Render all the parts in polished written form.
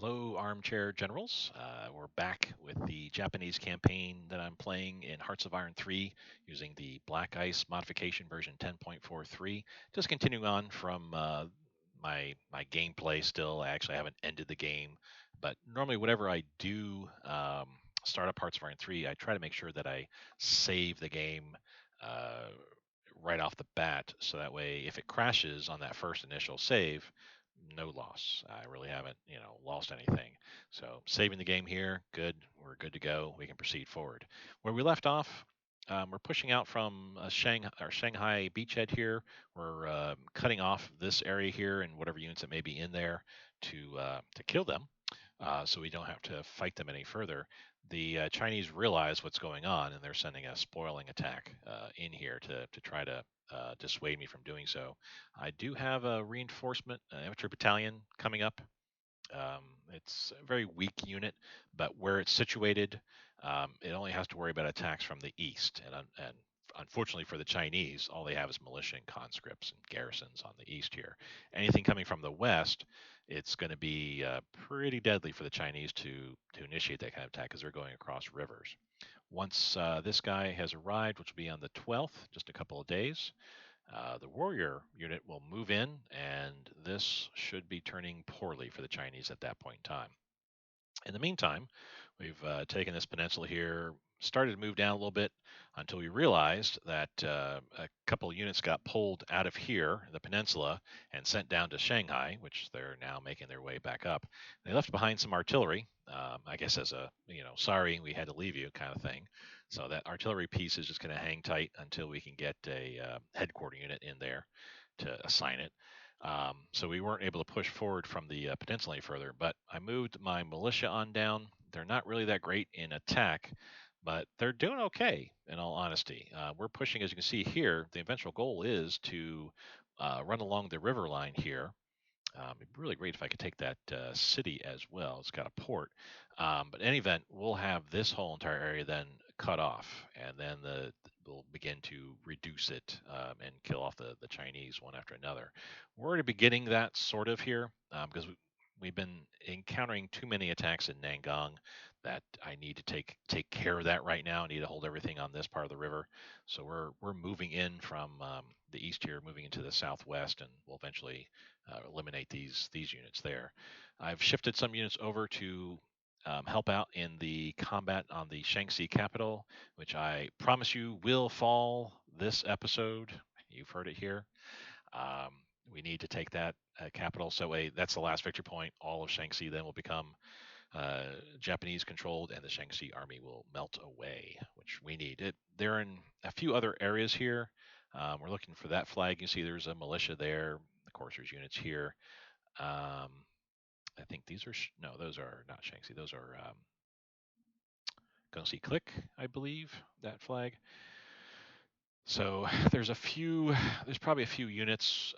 Hello, armchair generals. We're back with the Japanese campaign that I'm playing in Hearts of Iron 3 using the Black Ice modification version 10.43. Just continuing on from my gameplay still. I actually haven't ended the game, but normally, whatever I do start up Hearts of Iron 3, I try to make sure that I save the game. Uh, right off the bat, so that way if it crashes on that first initial save, no loss. I really haven't, lost anything. So saving the game here, good. We're good to go. We can proceed forward. Where we left off, we're pushing out from Shanghai beachhead here. We're cutting off this area here and whatever units that may be in there to kill them, so we don't have to fight them any further. The Chinese realize what's going on, and they're sending a spoiling attack in here to try to dissuade me from doing so. I do have a reinforcement infantry battalion coming up. It's a very weak unit, but where it's situated, it only has to worry about attacks from the east. And unfortunately for the Chinese, all they have is militia and conscripts and garrisons on the east here. Anything coming from the west, it's going to be pretty deadly for the Chinese to initiate that kind of attack because they're going across rivers. Once this guy has arrived, which will be on the 12th, just a couple of days, the warrior unit will move in, and this should be turning poorly for the Chinese at that point in time. In the meantime, we've taken this peninsula here, started to move down a little bit until we realized that a couple of units got pulled out of here, the peninsula, and sent down to Shanghai, which they're now making their way back up. They left behind some artillery, I guess as a, sorry, we had to leave you kind of thing. So that artillery piece is just going to hang tight until we can get a headquarter unit in there to assign it. So we weren't able to push forward from the peninsula any further. But I moved my militia on down. They're not really that great in attack, but they're doing okay, in all honesty. We're pushing, as you can see here, the eventual goal is to run along the river line here. It'd be really great if I could take that city as well. It's got a port. But in any event, we'll have this whole entire area then cut off, and then we'll begin to reduce it and kill off the Chinese one after another. We're already beginning that sort of here because we've been encountering too many attacks in Nangang that I need to take care of that right now. I need to hold everything on this part of the river. So we're moving in from the east here, moving into the southwest, and we'll eventually eliminate these units there. I've shifted some units over to help out in the combat on the Shaanxi capital, which I promise you will fall this episode. You've heard it here. Um, we need to take that capital. So that's the last victory point. All of Shaanxi then will become uh, Japanese controlled, and the Shaanxi army will melt away, which we need. They're in a few other areas here. We're looking for that flag. You see there's a militia there. Of course, there's units here. Um, I think these are, no, those are not Shaanxi. Those are Gongsi Click, I believe, that flag. So there's probably a few units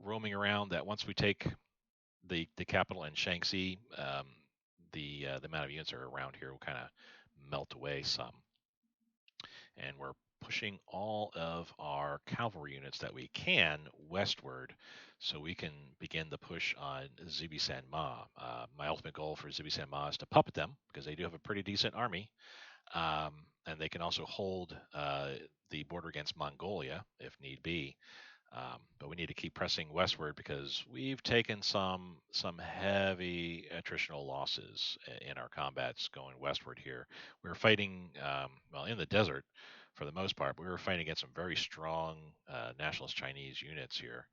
roaming around that once we take the capital in Shaanxi, the amount of units are around here will kind of melt away some. And we're pushing all of our cavalry units that we can westward so we can begin the push on Zibi San Ma. My ultimate goal for Zibi San Ma is to puppet them because they do have a pretty decent army. And they can also hold the border against Mongolia if need be. But we need to keep pressing westward because we've taken some heavy attritional losses in our combats going westward here. We were fighting well in the desert for the most part, but we were fighting against some very strong nationalist Chinese units here.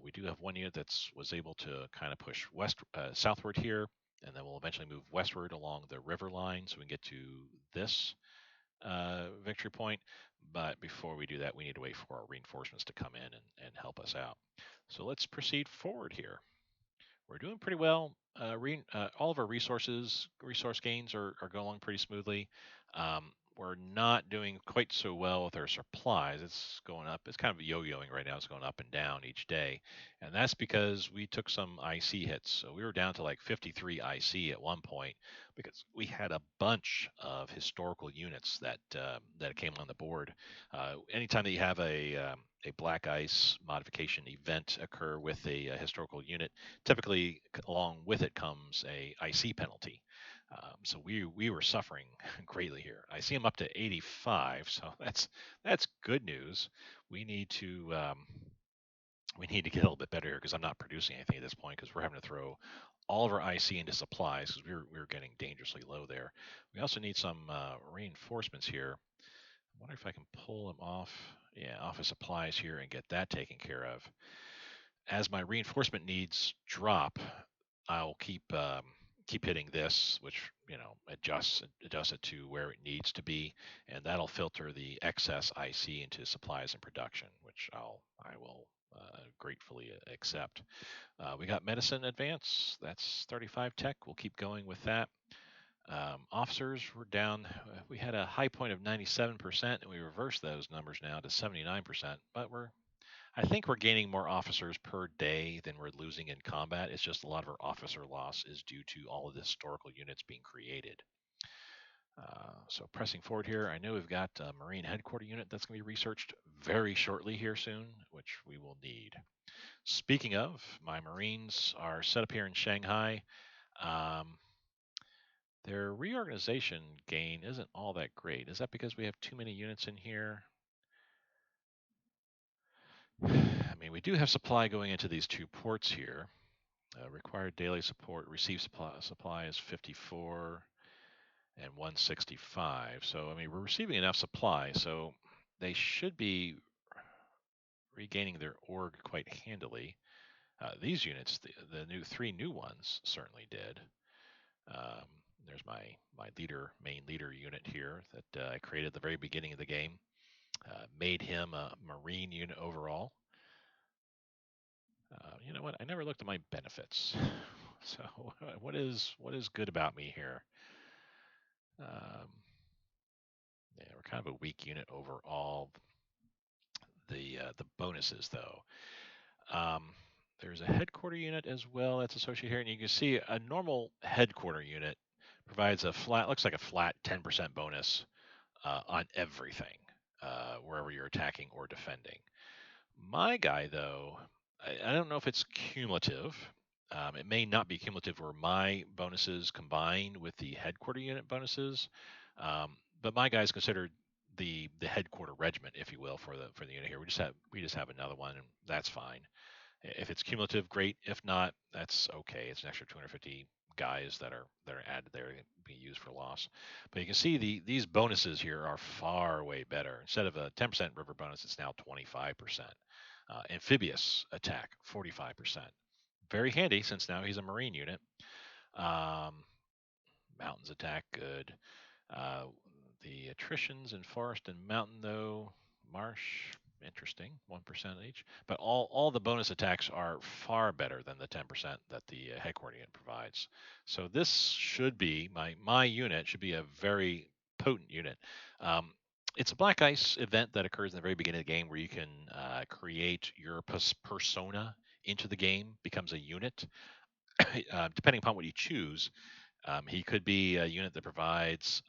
We do have one unit that was able to kind of push southward here, and then we'll eventually move westward along the river line so we can get to this victory point. But before we do that, we need to wait for our reinforcements to come in and help us out. So let's proceed forward here. We're doing pretty well. All of our resource gains are going along pretty smoothly. We're not doing quite so well with our supplies. It's going up. It's kind of yo-yoing right now. It's going up and down each day. And that's because we took some IC hits. So we were down to like 53 IC at one point because we had a bunch of historical units that came on the board. Anytime that you have a black ice modification event occur with a historical unit, typically along with it comes a IC penalty. So we were suffering greatly here. I see him up to 85, so that's good news. We need to we need to get a little bit better here because I'm not producing anything at this point because we're having to throw all of our IC into supplies because we were getting dangerously low there. We also need some reinforcements here. I wonder if I can pull them off, yeah, off of supplies here and get that taken care of. As my reinforcement needs drop, I'll keep hitting this, which adjusts it to where it needs to be, and that'll filter the excess IC into supplies and production, which I will gratefully accept. We got medicine advance. That's 35 tech. We'll keep going with that. Officers were down. We had a high point of 97%, and we reversed those numbers now to 79%. But I think we're gaining more officers per day than we're losing in combat. It's just a lot of our officer loss is due to all of the historical units being created. So pressing forward here, I know we've got a Marine headquarter unit that's going to be researched very shortly here soon, which we will need. Speaking of, my Marines are set up here in Shanghai. Their reorganization gain isn't all that great. Is that because we have too many units in here? I mean, we do have supply going into these two ports here. Required daily support, received supply is 54 and 165. So, I mean, we're receiving enough supply, so they should be regaining their org quite handily. These units, the three new ones, certainly did. Um, there's my main leader unit here that I created at the very beginning of the game. Made him a Marine unit overall. You know what? I never looked at my benefits. So what is good about me here? Um, yeah, we're kind of a weak unit overall. The bonuses though. Um, there's a headquarter unit as well that's associated here, and you can see a normal headquarter unit provides looks like a flat 10% bonus on everything, wherever you're attacking or defending. My guy, though, I don't know if it's cumulative. It may not be cumulative where my bonuses combine with the headquarter unit bonuses, but my guy is considered the headquarter regiment, if you will, for the unit here. We just have another one, and that's fine. If it's cumulative, great. If not, that's okay. It's an extra 250 guys that are added there being used for loss. But you can see these bonuses here are far way better. Instead of a 10% river bonus, it's now 25%. Amphibious attack, 45%. Very handy since now he's a Marine unit. Um, Mountains attack, good. Uh, the attritions in forest and mountain, though, marsh, interesting, 1% each. But all the bonus attacks are far better than the 10% that the headquarter unit provides. So this should be my unit should be a very potent unit. It's a black ice event that occurs in the very beginning of the game where you can create your persona into the game, becomes a unit. Depending upon what you choose, he could be a unit that provides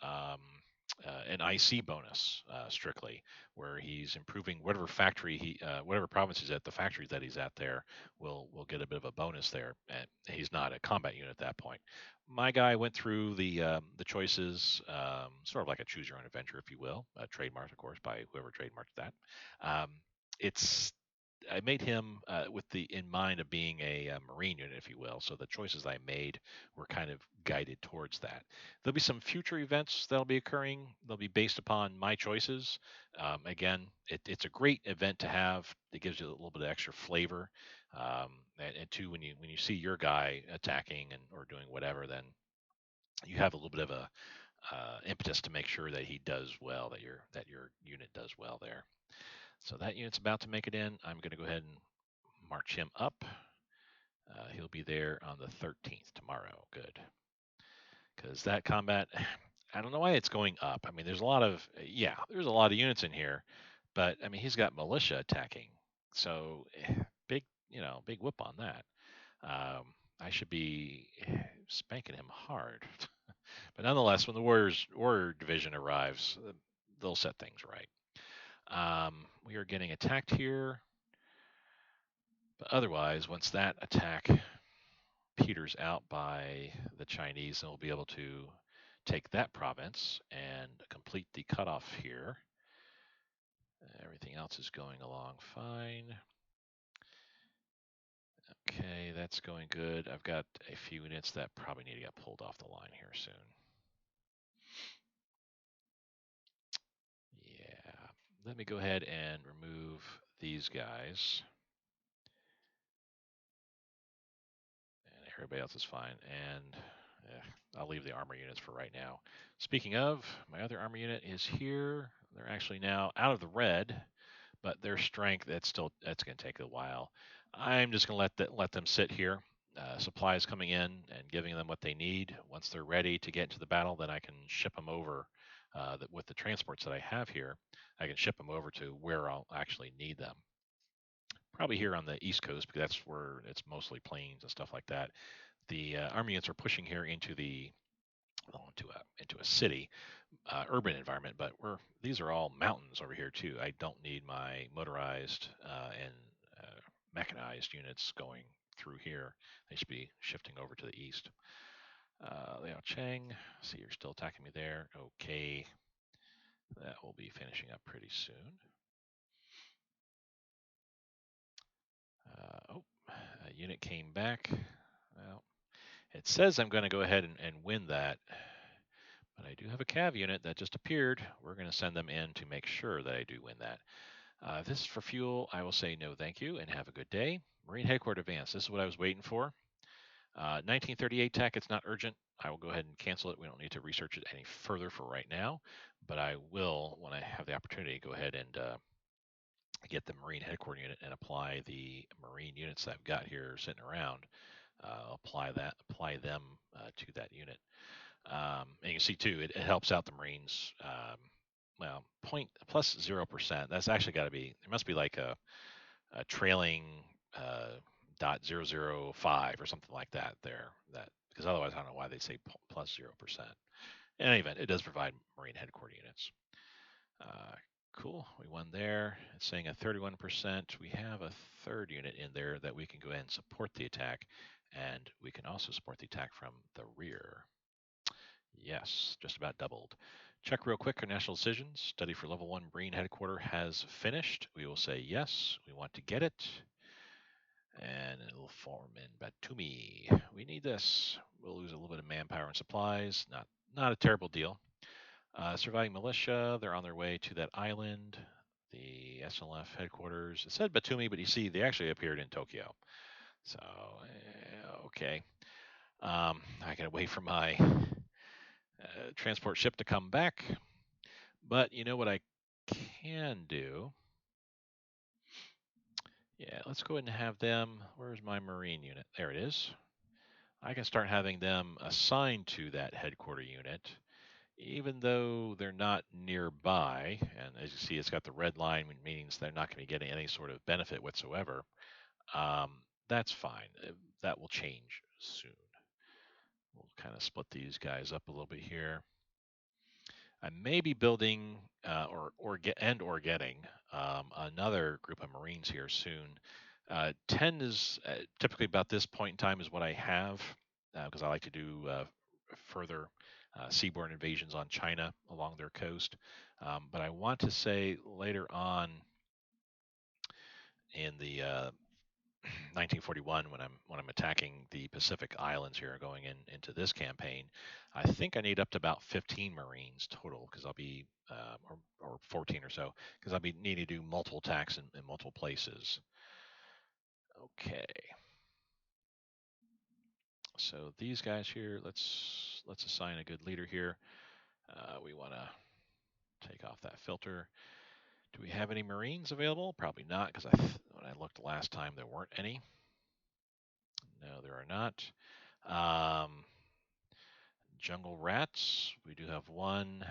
an IC bonus strictly, where he's improving whatever whatever province he's at, the factory that he's at there will get a bit of a bonus there, and he's not a combat unit at that point. My guy went through the choices, sort of like a choose your own adventure, if you will, trademarked, of course, by whoever trademarked that. Um, it's I made him with the in mind of being a Marine unit, if you will. So the choices I made were kind of guided towards that. There'll be some future events that'll be occurring. They'll be based upon my choices. Again, it's a great event to have. It gives you a little bit of extra flavor. And two, when you see your guy attacking or doing whatever, then you have a little bit of a impetus to make sure that he does well, that your unit does well there. So that unit's about to make it in. I'm going to go ahead and march him up. He'll be there on the 13th tomorrow. Good. Because that combat, I don't know why it's going up. I mean, there's a lot of units in here, but I mean, he's got militia attacking. So big whoop on that. I should be spanking him hard. But nonetheless, when the warrior division arrives, they'll set things right. We are getting attacked here, but otherwise, once that attack peters out by the Chinese, then we'll be able to take that province and complete the cutoff here. Everything else is going along fine. Okay, that's going good. I've got a few units that probably need to get pulled off the line here soon. Yeah, let me go ahead and remove these guys. And everybody else is fine. And I'll leave the armor units for right now. Speaking of, my other armor unit is here. They're actually now out of the red, but their strength, that's going to take a while. I'm just going to let them sit here. Supplies coming in and giving them what they need. Once they're ready to get into the battle, then I can ship them over with the transports that I have here. I can ship them over to where I'll actually need them. Probably here on the East Coast, because that's where it's mostly plains and stuff like that. The army units are pushing here into a city, urban environment, but these are all mountains over here too. I don't need my motorized and mechanized units going through here. They should be shifting over to the east. Liao Cheng, see you're still attacking me there. Okay, that will be finishing up pretty soon. A unit came back. Well, it says I'm going to go ahead and win that, but I do have a cav unit that just appeared. We're going to send them in to make sure that I do win that. If this is for fuel, I will say no thank you and have a good day. Marine Headquarters Advance, this is what I was waiting for. 1938 tech, it's not urgent. I will go ahead and cancel it. We don't need to research it any further for right now, but I will, when I have the opportunity, go ahead and get the Marine Headquarters unit and apply the Marine units that I've got here sitting around. Apply them to that unit. And you can see too, it helps out the Marines. Well, plus 0%. That's actually got to be. There must be like a trailing .005 or something like that there. That because otherwise I don't know why they say plus 0%. In any event, it does provide Marine Headquarters units. Cool, we won there. It's saying a 31%. We have a third unit in there that we can go ahead and support the attack, and we can also support the attack from the rear. Yes, just about doubled. Check real quick our national decisions. Study for level 1 Marine Headquarters has finished. We will say yes, we want to get it. And it will form in Batumi. We need this. We'll lose a little bit of manpower and supplies. Not a terrible deal. Surviving militia, they're on their way to that island. The SLF headquarters. It said Batumi, but you see, they actually appeared in Tokyo. So, okay. I gotta wait for my transport ship to come back. But you know what I can do? Yeah, let's go ahead and have them. Where's my Marine unit? There it is. I can start having them assigned to that headquarter unit, even though they're not nearby. And as you see, it's got the red line, which means they're not going to be getting any sort of benefit whatsoever. That's fine. That will change soon. We'll kind of split these guys up a little bit here. I may be building or getting another group of Marines here soon. 10 is typically about this point in time is what I have because I like to do further seaborne invasions on China along their coast. But I want to say later on in the 1941 when I'm attacking the Pacific Islands here, going into this campaign, I think I need up to about 15 Marines total because I'll be or 14 or so because I'll be needing to do multiple attacks in multiple places. Okay. So these guys here, let's assign a good leader here. We want to take off that filter. Do we have any Marines available? Probably not, because when I looked last time, there weren't any. No, there are not. Jungle Rats, we do have one.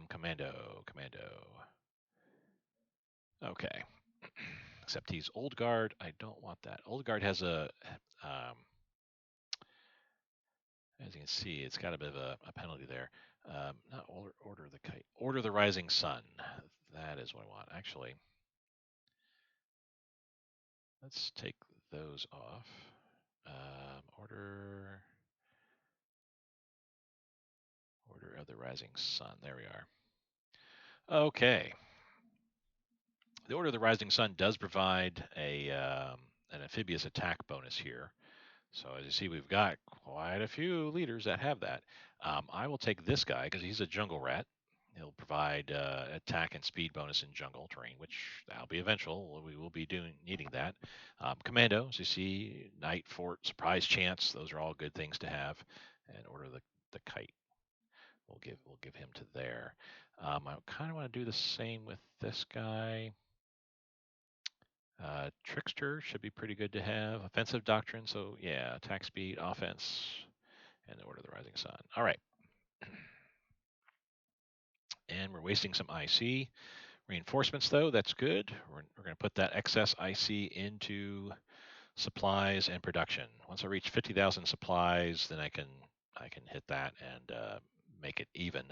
Commando. Okay. Except he's Old Guard. I don't want that. Old Guard has a, as you can see, it's got a bit of a penalty there. Not order the kite. Order the rising sun. That is what I want. Actually, let's take those off. Order of the rising sun. There we are. Okay. The Order of the Rising Sun does provide an amphibious attack bonus here. So as you see, we've got quite a few leaders that have that. I will take this guy because he's a jungle rat. He'll provide attack and speed bonus in jungle terrain, which that'll be eventual. We will be needing that. Commando, as you see, Night Fort, Surprise Chance. Those are all good things to have. And order the kite. We'll give him to there. I kind of want to do the same with this guy. Trickster should be pretty good to have. Offensive Doctrine, so yeah, attack speed, offense, and the Order of the Rising Sun. All right. And we're wasting some IC. Reinforcements, though, that's good. We're going to put that excess IC into supplies and production. Once I reach 50,000 supplies, then I can hit that and make it even.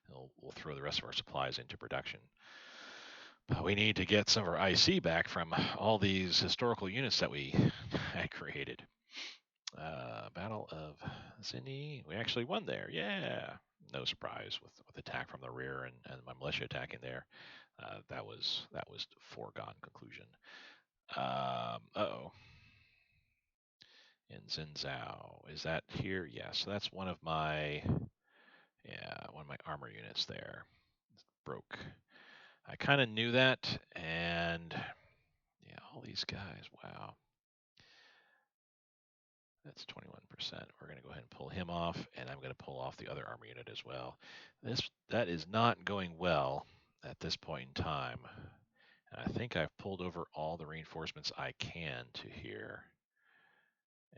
We'll throw the rest of our supplies into production. But we need to get some of our IC back from all these historical units that we had created. Battle of Zini. We actually won there. Yeah. No surprise with attack from the rear and my militia attacking there. That was foregone conclusion. Uh-oh. In Zhenzhou. Is that here? Yeah. So that's one of my armor units there. It's broke. I kind of knew that, and yeah, all these guys. Wow. That's 21%. We're going to go ahead and pull him off, and I'm going to pull off the other armor unit as well. That is not going well at this point in time. And I think I've pulled over all the reinforcements I can to here.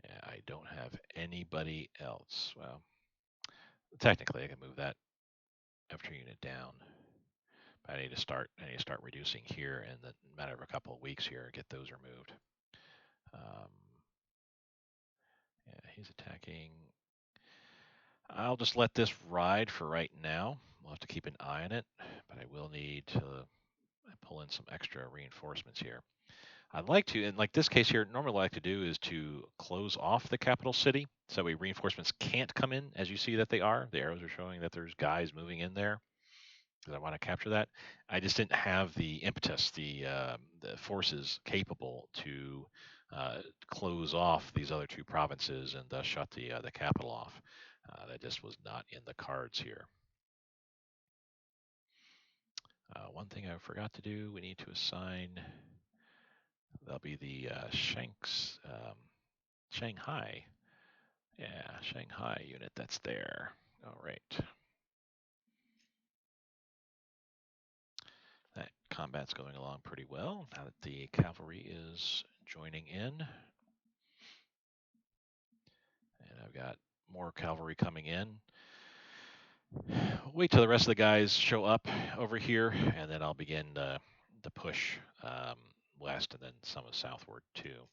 And I don't have anybody else. Well, technically I can move that infantry unit down. But I need to start reducing here in the matter of a couple of weeks here, get those removed. Yeah, he's attacking. I'll just let this ride for right now. We'll have to keep an eye on it, but I will need to pull in some extra reinforcements here. I'd like to, in like this case here, normally what I like to do is to close off the capital city so that way reinforcements can't come in, as you see that they are. The arrows are showing that there's guys moving in there because I want to capture that. I just didn't have the impetus, the forces capable to close off these other two provinces and thus shut the capital off. That just was not in the cards here. One thing I forgot to do, we need to assign, that'll be the Shanghai. Yeah, Shanghai unit that's there. All right. That combat's going along pretty well now that the cavalry is joining in. And I've got more cavalry coming in. Wait till the rest of the guys show up over here, and then I'll begin the push west and then some of southward too.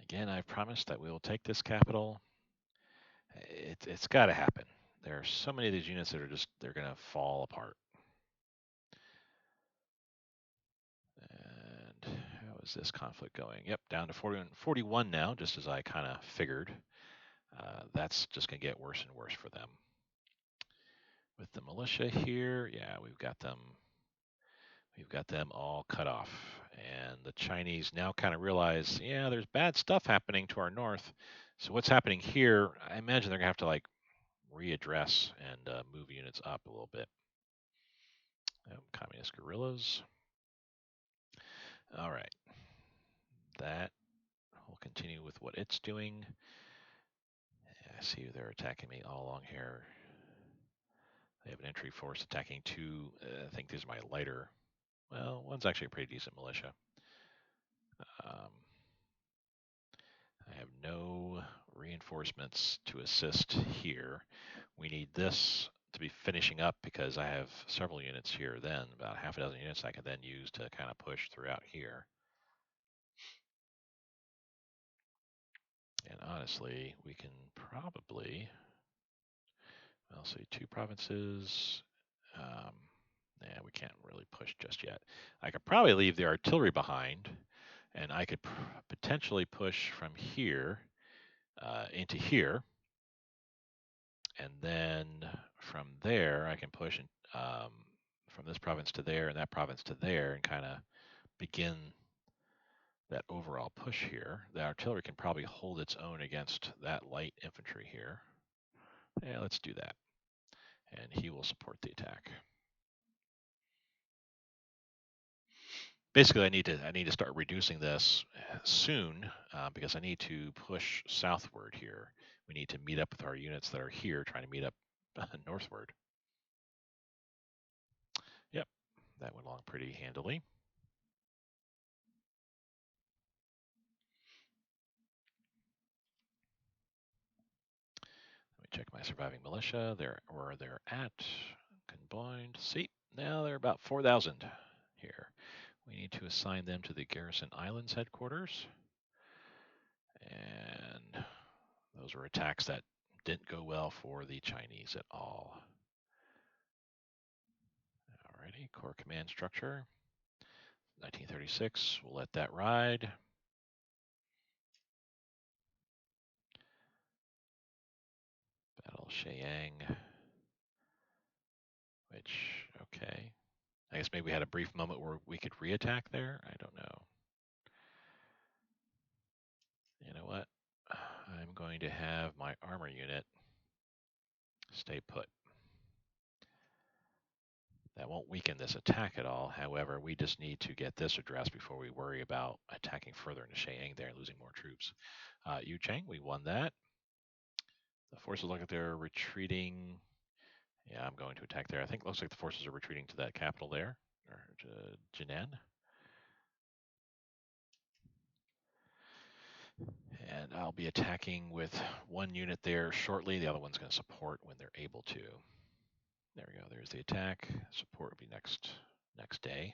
Again, I've promised that we will take this capital. It's got to happen. There are so many of these units that are they're going to fall apart. And how is this conflict going? Yep, down to 41 now, just as I kind of figured. That's just going to get worse and worse for them. With the militia here, yeah, we've got them all cut off. And the Chinese now kind of realize, yeah, there's bad stuff happening to our north. So what's happening here, I imagine they're going to have to like readdress and move units up a little bit. Communist guerrillas. All right. That will continue with what it's doing. I see they're attacking me all along here. They have an entry force attacking two. I think these are my lighter. Well, one's actually a pretty decent militia. I have no reinforcements to assist here. We need this to be finishing up because I have several units here then, about half a dozen units I can then use to kind of push throughout here. And honestly, we can probably, I'll say 2 provinces. Um, yeah, we can't really push just yet. I could probably leave the artillery behind, and I could potentially push from here into here, and then from there I can push from this province to there and that province to there, and kind of begin that overall push here. The artillery can probably hold its own against that light infantry here. Yeah, let's do that. And he will support the attack. Basically, I need to start reducing this soon because I need to push southward here. We need to meet up with our units that are here, trying to meet up northward. Yep, that went along pretty handily. Let me check my surviving militia. There, where they're at. Combined. See, now they're about 4,000 here. We need to assign them to the Garrison Islands headquarters. And those were attacks that didn't go well for the Chinese at all. Alrighty, core command structure. 1936, we'll let that ride. Battle Sheiyang, which, okay. I guess maybe we had a brief moment where we could reattack there. I don't know. You know what? I'm going to have my armor unit stay put. That won't weaken this attack at all. However, we just need to get this addressed before we worry about attacking further into Sheiyang there and losing more troops. Yuchang, we won that. The forces look like they're retreating. Yeah, I'm going to attack there. I think it looks like the forces are retreating to that capital there, or to Jinan. And I'll be attacking with one unit there shortly. The other one's going to support when they're able to. There we go. There's the attack. Support will be next day.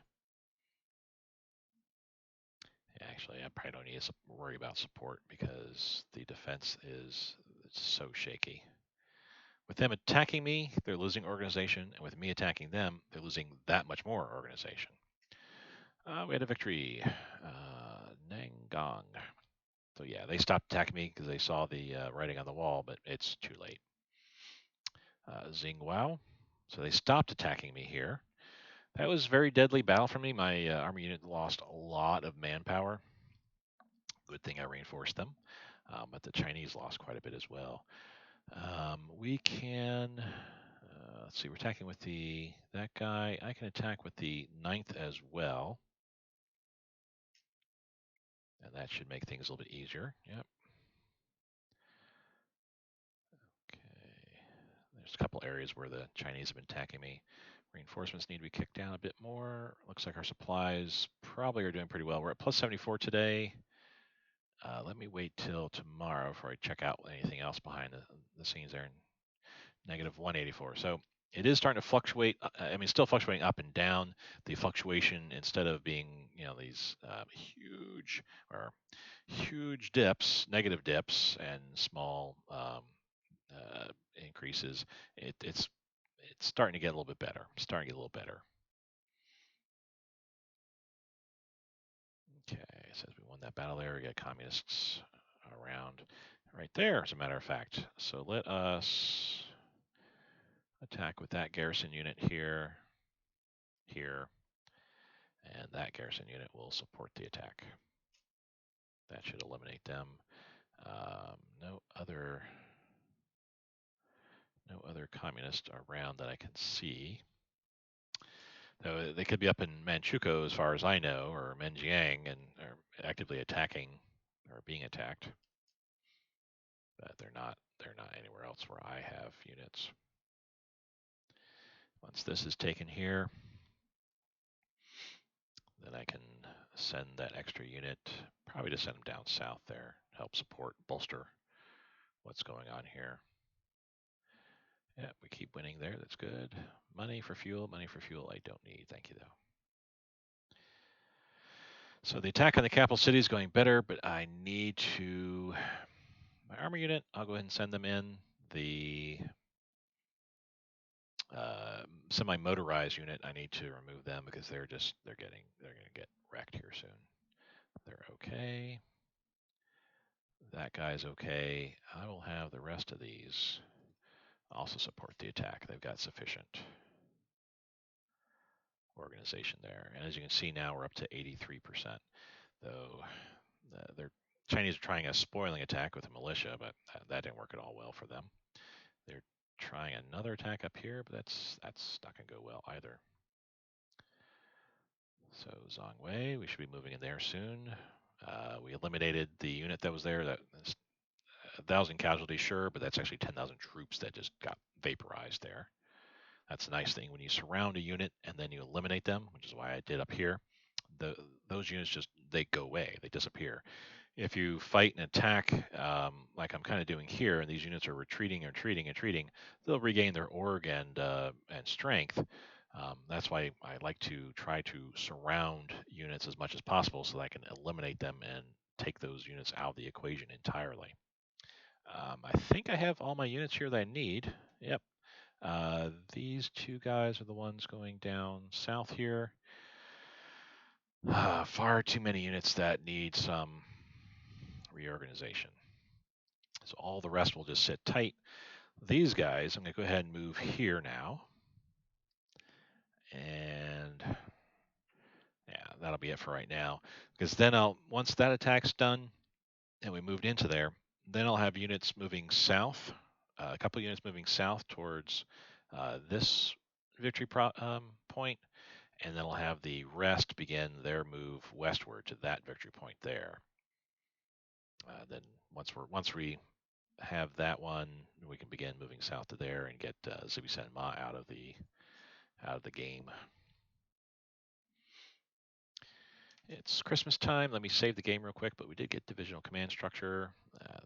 Actually, I probably don't need to worry about support because the defense is so shaky. With them attacking me, they're losing organization, and with me attacking them, they're losing that much more organization. We had a victory. Nangang. So yeah, they stopped attacking me because they saw the writing on the wall, but it's too late. Xinguao. So they stopped attacking me here. That was a very deadly battle for me. My army unit lost a lot of manpower. Good thing I reinforced them. But the Chinese lost quite a bit as well. We can, let's see, we're attacking with that guy. I can attack with the 9th as well. And that should make things a little bit easier. Yep. Okay. There's a couple areas where the Chinese have been attacking me. Reinforcements need to be kicked down a bit more. Looks like our supplies probably are doing pretty well. We're at plus 74 today. Let me wait till tomorrow before I check out anything else behind the scenes there. Negative 184. So it is starting to fluctuate. I mean, still fluctuating up and down. The fluctuation, instead of being, these huge dips, negative dips, and small increases, it's starting to get a little bit better. Starting to get a little better. Okay, says we won that battle there. We got communists around right there, as a matter of fact. So let us attack with that garrison unit here, and that garrison unit will support the attack. That should eliminate them. No other communists around that I can see. Though they could be up in Manchukuo, as far as I know, or Menjiang, and are actively attacking or being attacked. But they're not anywhere else where I have units. Once this is taken here, then I can send that extra unit, probably to send them down south there, help support, bolster what's going on here. Yeah, we keep winning there. That's good. Money for fuel I don't need. Thank you, though. So the attack on the capital city is going better, but I need to my armor unit, I'll go ahead and send them in. The semi-motorized unit, I need to remove them because they're going to get wrecked here soon. They're okay. That guy's okay. I will have the rest of these also support the attack. They've got sufficient organization there. And as you can see now, we're up to 83%. Though the Chinese are trying a spoiling attack with a militia, but that didn't work at all well for them. They're trying another attack up here, but that's not going to go well either. So Zhongwei, we should be moving in there soon. We eliminated the unit that was there. That 1,000 casualties, sure, but that's actually 10,000 troops that just got vaporized there. That's a nice thing when you surround a unit and then you eliminate them, which is why I did up here. Those units they go away, they disappear. If you fight and attack, like I'm kind of doing here, and these units are retreating, they'll regain their org and strength. That's why I like to try to surround units as much as possible so that I can eliminate them and take those units out of the equation entirely. I think I have all my units here that I need. Yep. These two guys are the ones going down south here. Far too many units that need some reorganization. So all the rest will just sit tight. These guys, I'm going to go ahead and move here now. And yeah, that'll be it for right now. Because then once that attack's done and we moved into there, then I'll have units moving south, a couple units moving south towards this victory point, and then I'll have the rest begin their move westward to that victory point there. Then once we have that one, we can begin moving south to there and get Zibi Ma out of the game. It's Christmas time. Let me save the game real quick, but we did get divisional command structure.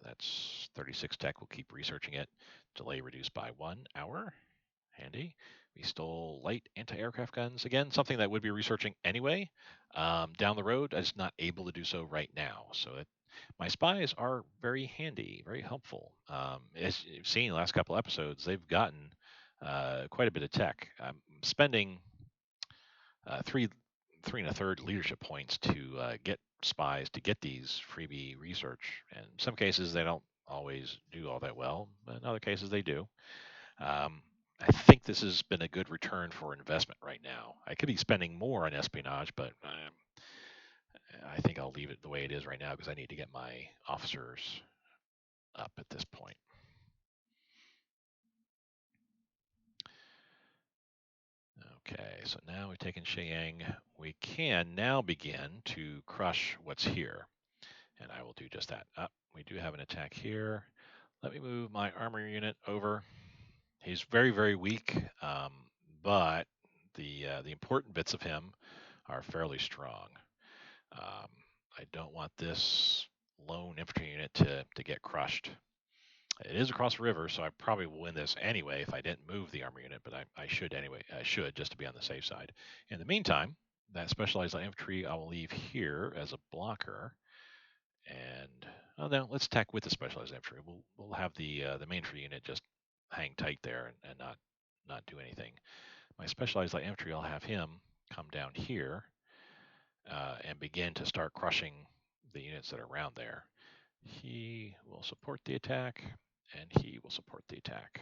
That's 36 tech. We'll keep researching it. Delay reduced by 1 hour. Handy. We stole light anti-aircraft guns. Again, something that would be researching anyway. Down the road, I'm just not able to do so right now. So my spies are very handy, very helpful. As you've seen in the last couple episodes, they've gotten quite a bit of tech. I'm spending three and a third leadership points to get spies to get these freebie research. And in some cases, they don't always do all that well, but in other cases, they do. I think this has been a good return for investment right now. I could be spending more on espionage, but I think I'll leave it the way it is right now because I need to get my officers up at this point. Okay, so now we've taken Shenyang. We can now begin to crush what's here. And I will do just that. We do have an attack here. Let me move my armor unit over. He's very, very weak, but the important bits of him are fairly strong. I don't want this lone infantry unit to get crushed. It is across the river, so I probably will win this anyway if I didn't move the armor unit, but I should anyway. I should, just to be on the safe side. In the meantime, that specialized light infantry I will leave here as a blocker. And now let's attack with the specialized infantry. We'll have the main infantry unit just hang tight there and not do anything. My specialized light infantry, I'll have him come down here and begin to start crushing the units that are around there. He will support the attack, and he will support the attack.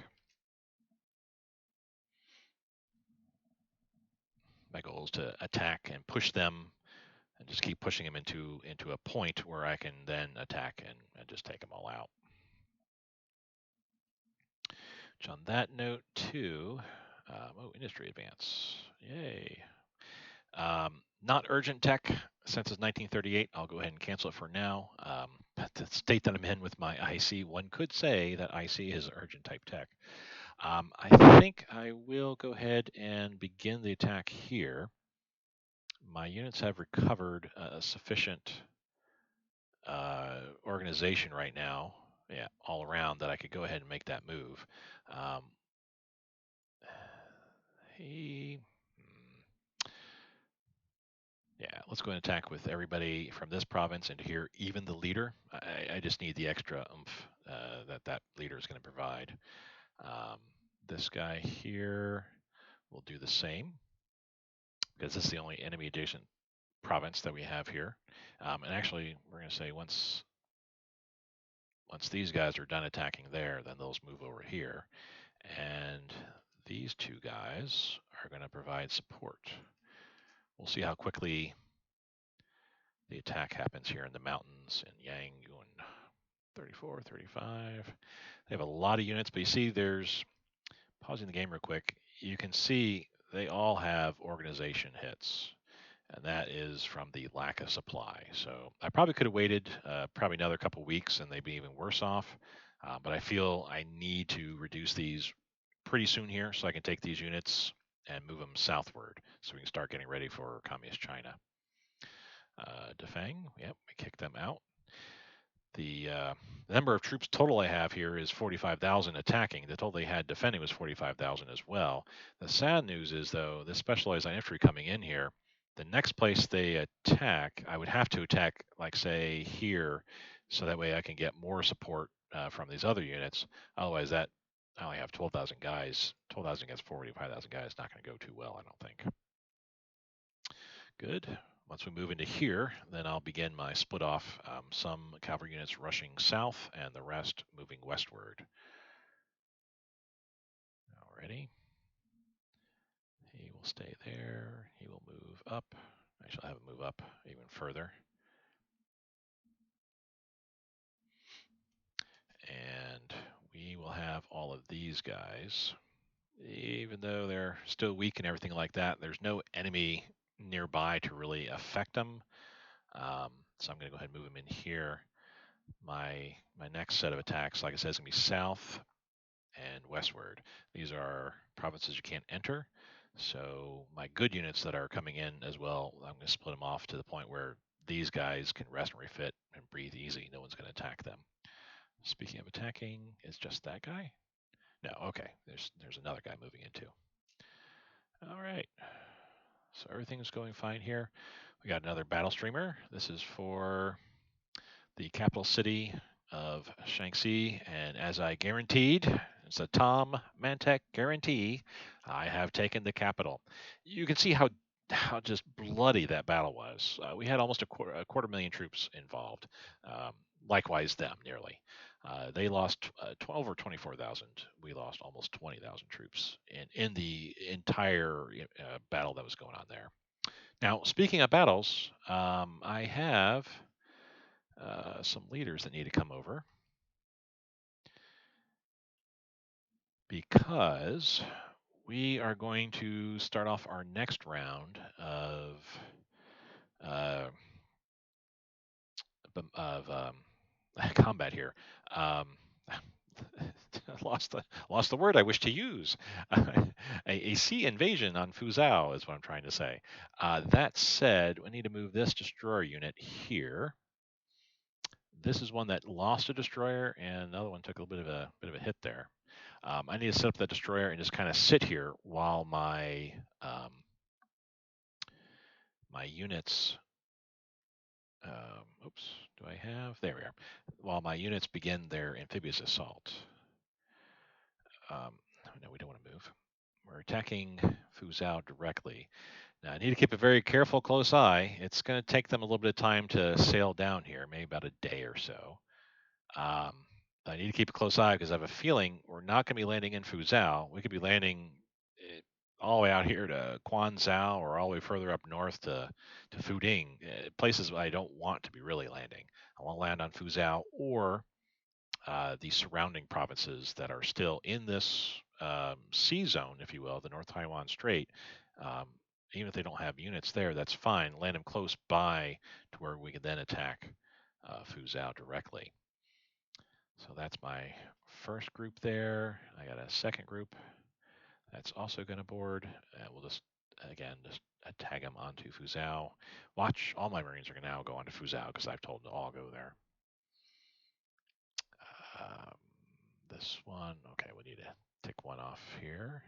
My goal is to attack and push them and just keep pushing them into a point where I can then attack and just take them all out. Which on that note too, industry advance, yay. Not urgent tech since it's 1938. I'll go ahead and cancel it for now. But the state that I'm in with my IC, one could say that IC is urgent type tech. I think I will go ahead and begin the attack here. My units have recovered sufficient organization right now, all around, that I could go ahead and make that move. Yeah, let's go and attack with everybody from this province into here, even the leader. I just need the extra oomph that leader is going to provide. Um, this guy here will do the same because this is the only enemy adjacent province that we have here. And actually, we're going to say once these guys are done attacking there, then those move over here. And these two guys are going to provide support. We'll see how quickly the attack happens here in the mountains in Yangon. 34, 35. They have a lot of units, but you see there's, pausing the game real quick, you can see they all have organization hits. And that is from the lack of supply. So I probably could have waited probably another couple weeks and they'd be even worse off. But I feel I need to reduce these pretty soon here so I can take these units and move them southward so we can start getting ready for Communist China. Defang, yep, we kicked them out. The number of troops total I have here is 45,000 attacking. The total they had defending was 45,000 as well. The sad news is, though, this specialized infantry coming in here, the next place they attack, I would have to attack, like, say, here, so that way I can get more support from these other units. Otherwise, that I only have 12,000 guys. 12,000 against 45,000 guys is not going to go too well, I don't think. Good. Once we move into here, then I'll begin my split off. Some cavalry units rushing south and the rest moving westward. Alrighty. He will stay there. He will move up. I shall have him move up even further. And we will have all of these guys. Even though they're still weak and everything like that, there's no enemy nearby to really affect them. So I'm going to go ahead and move them in here. My next set of attacks, like I said, is going to be south and westward. These are provinces you can't enter. So my good units that are coming in as well, I'm going to split them off to the point where these guys can rest and refit and breathe easy. No one's going to attack them. Speaking of attacking, is just that guy? No, okay. There's another guy moving in too. All right. So everything's going fine here. We got another battle streamer. This is for the capital city of Shaanxi, and as I guaranteed, it's a Tom Mantek guarantee, I have taken the capital. You can see how just bloody that battle was. We had almost a quarter million troops involved. Um, Likewise, them nearly. They lost 12 or 24,000. We lost almost 20,000 troops in the entire battle that was going on there. Now, speaking of battles, I have some leaders that need to come over because we are going to start off our next round of uh, combat here. Um, lost the word I wish to use. A sea invasion on Fuzhou is what I'm trying to say. That said, we need to move this destroyer unit here. This is one that lost a destroyer, and another one took a bit of a hit there. I need to set up that destroyer and just kind of sit here while my my units. Oops, do I have? There we are. While my units begin their amphibious assault. No, we don't want to move. We're attacking Fuzhou directly. Now, I need to keep a very careful, close eye. It's going to take them a little bit of time to sail down here, maybe about a day or so. Um, I need to keep a close eye because I have a feeling we're not going to be landing in Fuzhou. We could be landing all the way out here to Quanzhou or all the way further up north to Fuding, places I don't want to be really landing. I want to land on Fuzhou or the surrounding provinces that are still in this sea zone, if you will, the North Taiwan Strait. Um, Even if they don't have units there, that's fine. Land them close by to where we can then attack Fuzhou directly. So that's my first group there. I got a second group that's also going to board. We'll just, again, just tag them onto Fuzhou. Watch, all my Marines are going to now go onto Fuzhou because I've told them to all go there. Um, this one, okay, we need to tick one off here.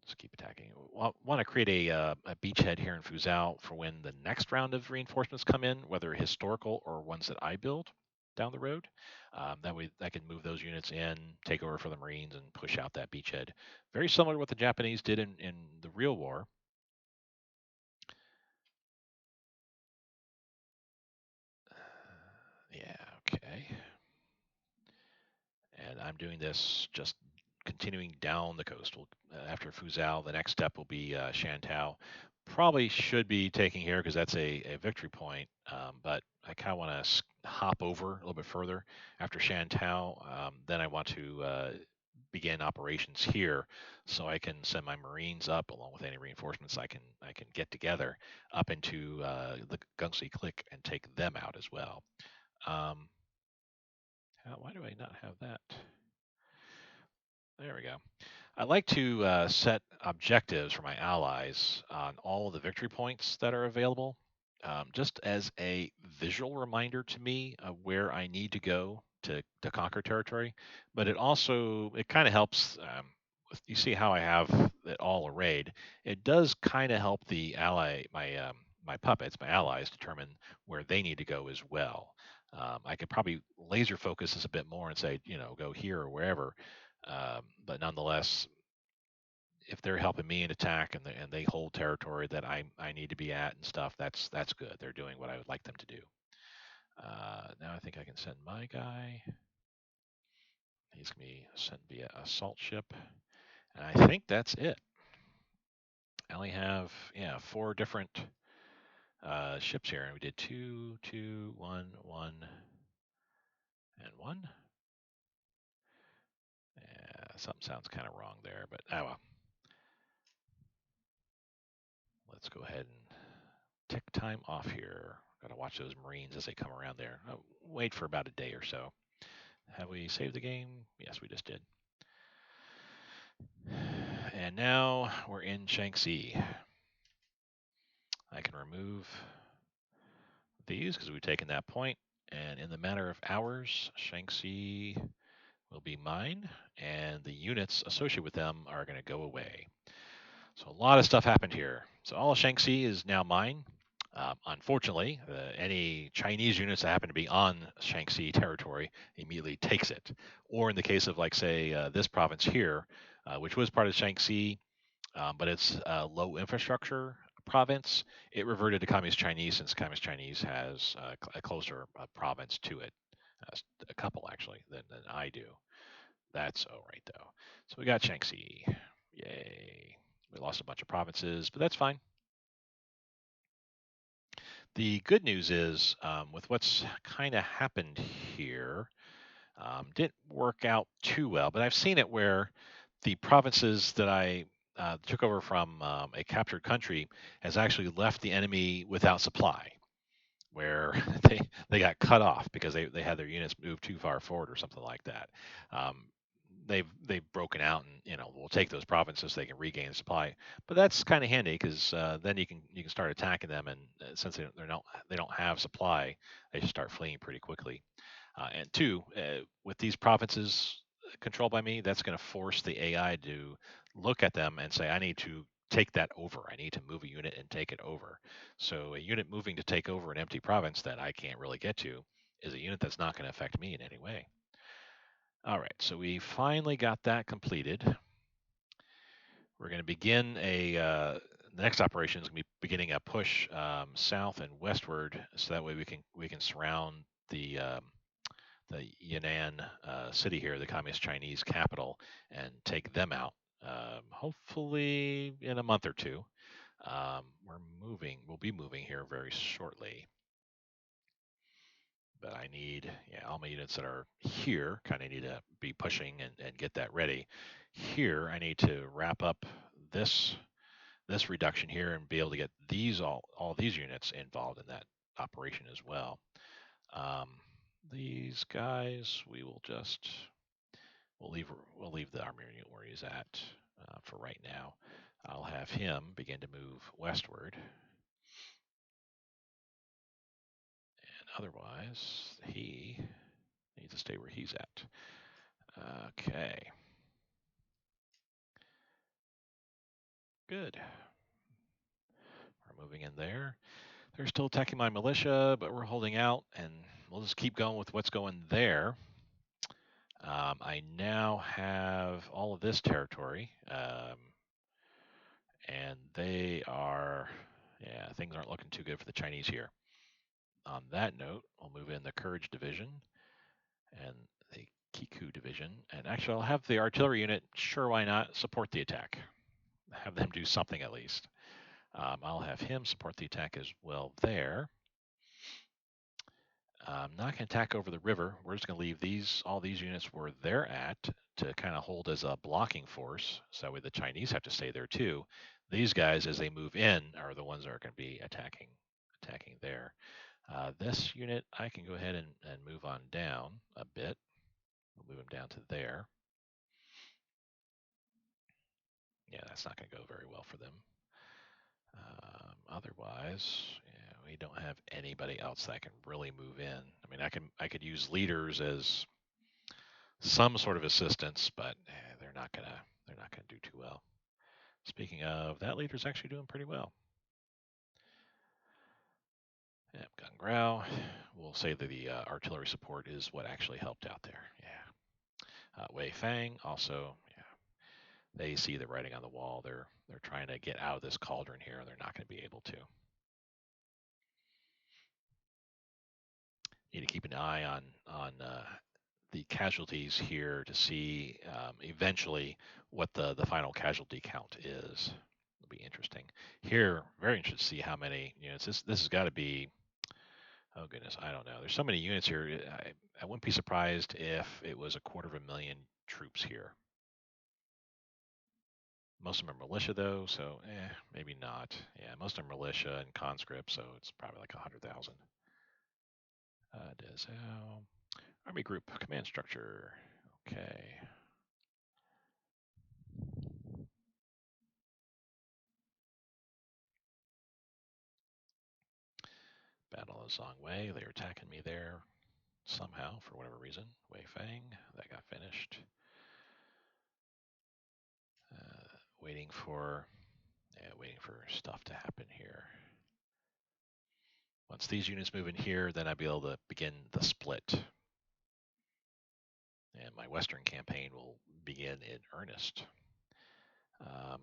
Just keep attacking. Want to create a beachhead here in Fuzhou for when the next round of reinforcements come in, whether historical or ones that I build down the road. That way I can move those units in, take over for the Marines, and push out that beachhead. Very similar to what the Japanese did in the real war. Yeah, okay. And I'm doing this just continuing down the coast. After Fuzhou, the next step will be Shantou. Probably should be taking here because that's a victory point, but I kind of want to hop over a little bit further after Shantou. Then I want to begin operations here, so I can send my Marines up along with any reinforcements I can get together up into the Gungsi Click and take them out as well. Um, why do I not have that? There we go. I like to set objectives for my allies on all of the victory points that are available, just as a visual reminder to me of where I need to go to conquer territory. But it kind of helps. You see how I have it all arrayed. It does kind of help the ally, my puppets, my allies, determine where they need to go as well. I could probably laser focus this a bit more and say, go here or wherever. But nonetheless, if they're helping me in attack and they hold territory that I need to be at and stuff, that's good. They're doing what I would like them to do. Now I think I can send my guy. He's gonna be sent via assault ship, and I think that's it. I only have 4 different ships here, and we did 2, 2, 1, 1, and 1. Something sounds kind of wrong there, but oh well. Let's go ahead and tick time off here. Got to watch those Marines as they come around there. Wait for about a day or so. Have we saved the game? Yes, we just did. And now we're in Shaanxi. I can remove these because we've taken that point, and in the matter of hours, Shaanxi will be mine, and the units associated with them are going to go away. So a lot of stuff happened here. So all of Shaanxi is now mine. Unfortunately, any Chinese units that happen to be on Shaanxi territory immediately takes it. Or in the case of, like, say, this province here, which was part of Shaanxi, but it's a low infrastructure province, it reverted to Communist Chinese since Communist Chinese has a closer province to it, a couple actually, than I do. That's all right, though. So we got Shaanxi. Yay. We lost a bunch of provinces, but that's fine. The good news is, with what's kind of happened here, didn't work out too well, but I've seen it where the provinces that I took over from a captured country has actually left the enemy without supply, where they got cut off because they had their units moved too far forward or something like that. Um, they've broken out, and we'll take those provinces so they can regain supply. But that's kind of handy because then you can start attacking them, and since they don't have supply, they just start fleeing pretty quickly. And two, with these provinces controlled by me, that's going to force the AI to look at them and say, I need to take that over. I need to move a unit and take it over. So a unit moving to take over an empty province that I can't really get to is a unit that's not going to affect me in any way. All right, so we finally got that completed. We're going to begin the next operation is going to be beginning a push south and westward, so that way we can surround the Yan'an city here, the Communist Chinese capital, and take them out. Hopefully in a month or two. We'll be moving here very shortly. But I need, all my units that are here kind of need to be pushing and get that ready. Here, I need to wrap up this reduction here and be able to get all these units involved in that operation as well. Um, these guys, we'll leave the army unit where he's at for right now. I'll have him begin to move westward. And otherwise, he needs to stay where he's at. Okay. Good. We're moving in there. They're still attacking my militia, but we're holding out, and we'll just keep going with what's going there. I now have all of this territory, and they are, yeah, things aren't looking too good for the Chinese here. On that note, we'll move in the Courage Division and the Kiku Division, and actually I'll have the artillery unit, sure, why not, support the attack. Have them do something at least. I'll have him support the attack as well there. I'm not going to attack over the river. We're just going to leave all these units where they're at to kind of hold as a blocking force. So that way the Chinese have to stay there too. These guys, as they move in, are the ones that are going to be attacking there. This unit, I can go ahead and move on down a bit. We'll move them down to there. Yeah, that's not going to go very well for them. Otherwise, yeah, we don't have anybody else that can really move in. I mean, I could use leaders as some sort of assistance, but they're not gonna do too well. Speaking of, that leader's actually doing pretty well. Yep, Gun Grau. We'll say that the artillery support is what actually helped out there. Yeah. Wei Fang also. Yeah, they see the writing on the wall. They're trying to get out of this cauldron here, and they're not going to be able to. Need to keep an eye on the casualties here to see eventually what the final casualty count is. It'll be interesting. Here, very interested to see how many units. This has got to be. Oh goodness, I don't know. There's so many units here. I wouldn't be surprised if it was 250,000 troops here. Most of them are militia though, so maybe not. Yeah, most of them are militia and conscript, so it's probably like 100,000. Dessau. Army group command structure. Okay. Battle of Zhongwei. They're attacking me there somehow for whatever reason. Wei Fang. That got finished. Waiting for stuff to happen here. Once these units move in here, then I'll be able to begin the split. And my Western campaign will begin in earnest. I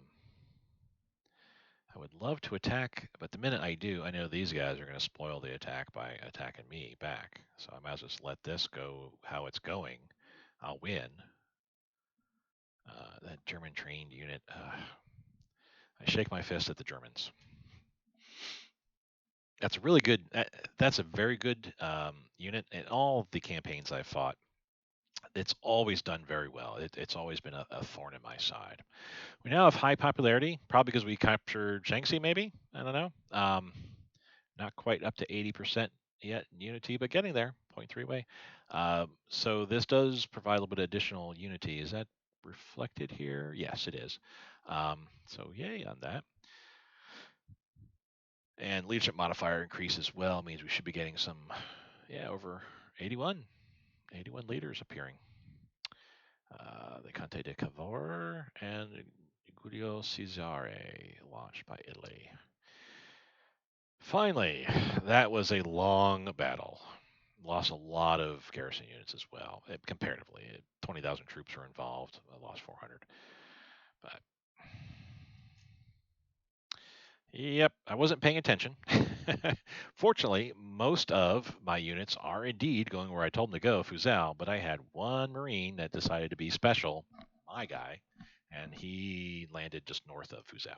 would love to attack, but the minute I do, I know these guys are going to spoil the attack by attacking me back. So I might as well just let this go how it's going. I'll win. That German trained unit, I shake my fist at the Germans. That's a really good. That's a very good unit. In all the campaigns I've fought, it's always done very well. It's always been a thorn in my side. We now have high popularity, probably because we captured Shaanxi. Maybe, I don't know. Not quite up to 80% yet in unity, but getting there. 0.3 way. So this does provide a little bit of additional unity. Is that reflected here? Yes, it is. So yay on that. And leadership modifier increase as well means we should be getting some, over 81 leaders appearing. The Conte de Cavour and Giulio Cesare, launched by Italy. Finally, that was a long battle. Lost a lot of garrison units as well, comparatively. 20,000 troops were involved. I lost 400. But yep, I wasn't paying attention. Fortunately, most of my units are indeed going where I told them to go, Fuzhou, but I had one Marine that decided to be special, my guy, and he landed just north of Fuzhou.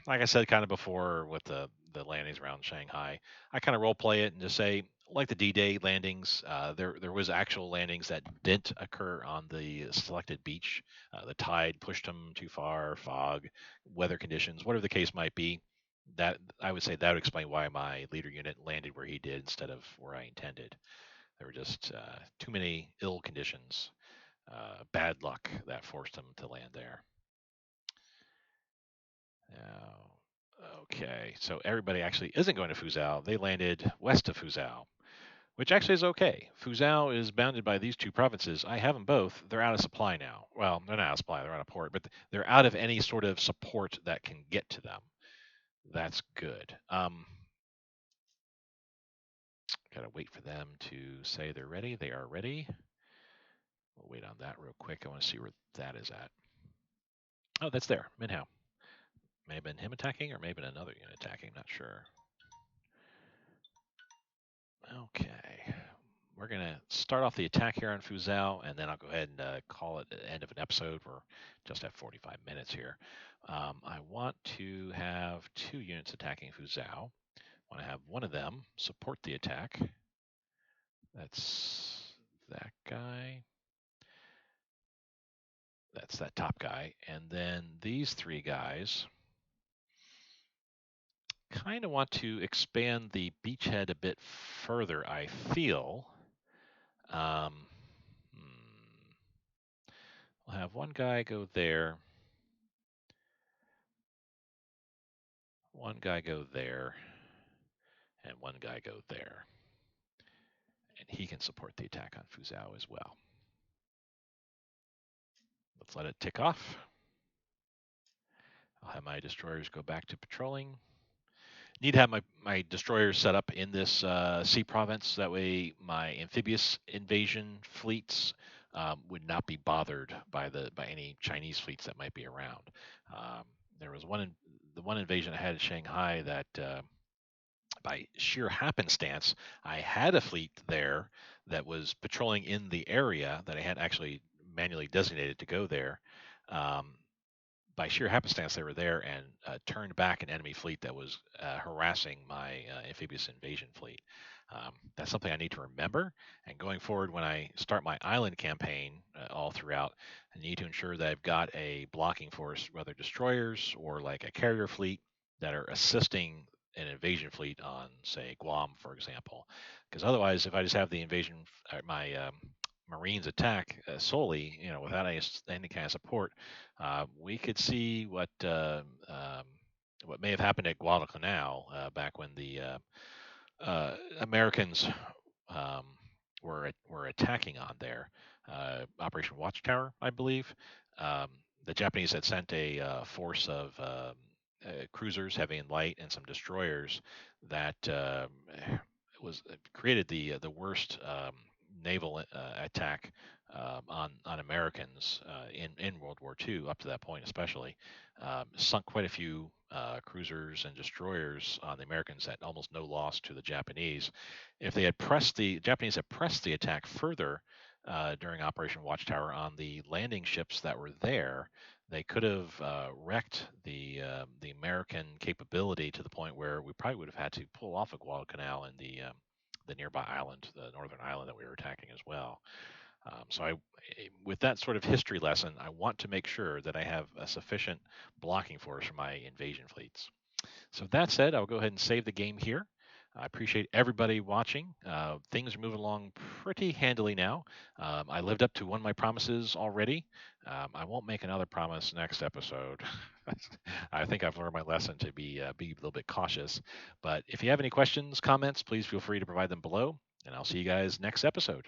Like I said kind of before with the landings around Shanghai, I kind of role play it and just say, like the D-Day landings, there was actual landings that didn't occur on the selected beach. The tide pushed them too far, fog, weather conditions, whatever the case might be. That I would say that would explain why my leader unit landed where he did instead of where I intended. There were just too many ill conditions, bad luck that forced him to land there. Now, okay, so everybody actually isn't going to Fuzhou. They landed west of Fuzhou, which actually is okay. Fuzhou is bounded by these two provinces. I have them both. They're out of supply now. Well, they're not out of supply. They're out of port, but they're out of any sort of support that can get to them. That's good. Gotta wait for them to say they're ready. They are ready. We'll wait on that real quick. I want to see where that is at. Oh, that's there. Minhao. May have been him attacking, or may have been another unit attacking. Not sure. Okay. We're going to start off the attack here on Fuzhou, and then I'll go ahead and call it the end of an episode. We're just at 45 minutes here. I want to have 2 units attacking Fuzhou. I want to have one of them support the attack. That's that guy. That's that top guy. And then these 3 guys kind of want to expand the beachhead a bit further, I feel. Um, We'll have one guy go there, one guy go there, and one guy go there. And he can support the attack on Fuzhou as well. Let's let it tick off. I'll have my destroyers go back to patrolling. Need to have my destroyers set up in this sea province. That way my amphibious invasion fleets would not be bothered by any Chinese fleets that might be around. There was the one invasion I had in Shanghai that by sheer happenstance, I had a fleet there that was patrolling in the area that I had actually manually designated to go there. By sheer happenstance, they were there and turned back an enemy fleet that was harassing my amphibious invasion fleet. That's something I need to remember. And going forward, when I start my island campaign all throughout, I need to ensure that I've got a blocking force, whether destroyers or like a carrier fleet, that are assisting an invasion fleet on, say, Guam, for example. Because otherwise, if I just have the invasion, my Marines attack solely, without any kind of support, we could see what may have happened at Guadalcanal back when the Americans um, were attacking on there. Operation Watchtower, I believe. Um, the Japanese had sent a force of cruisers, heavy and light, and some destroyers that was created the worst naval attack on Americans in World War II up to that point, especially. Sunk quite a few cruisers and destroyers on the Americans at almost no loss to the Japanese. If the Japanese had pressed the attack further during Operation Watchtower on the landing ships that were there, they could have wrecked the American capability to the point where we probably would have had to pull off of Guadalcanal and the nearby island, the northern island that we were attacking as well. With that sort of history lesson, I want to make sure that I have a sufficient blocking force for my invasion fleets. So with that said, I'll go ahead and save the game here. I appreciate everybody watching. Things are moving along pretty handily now. I lived up to one of my promises already. I won't make another promise next episode. I think I've learned my lesson to be a little bit cautious. But if you have any questions, comments, please feel free to provide them below, and I'll see you guys next episode.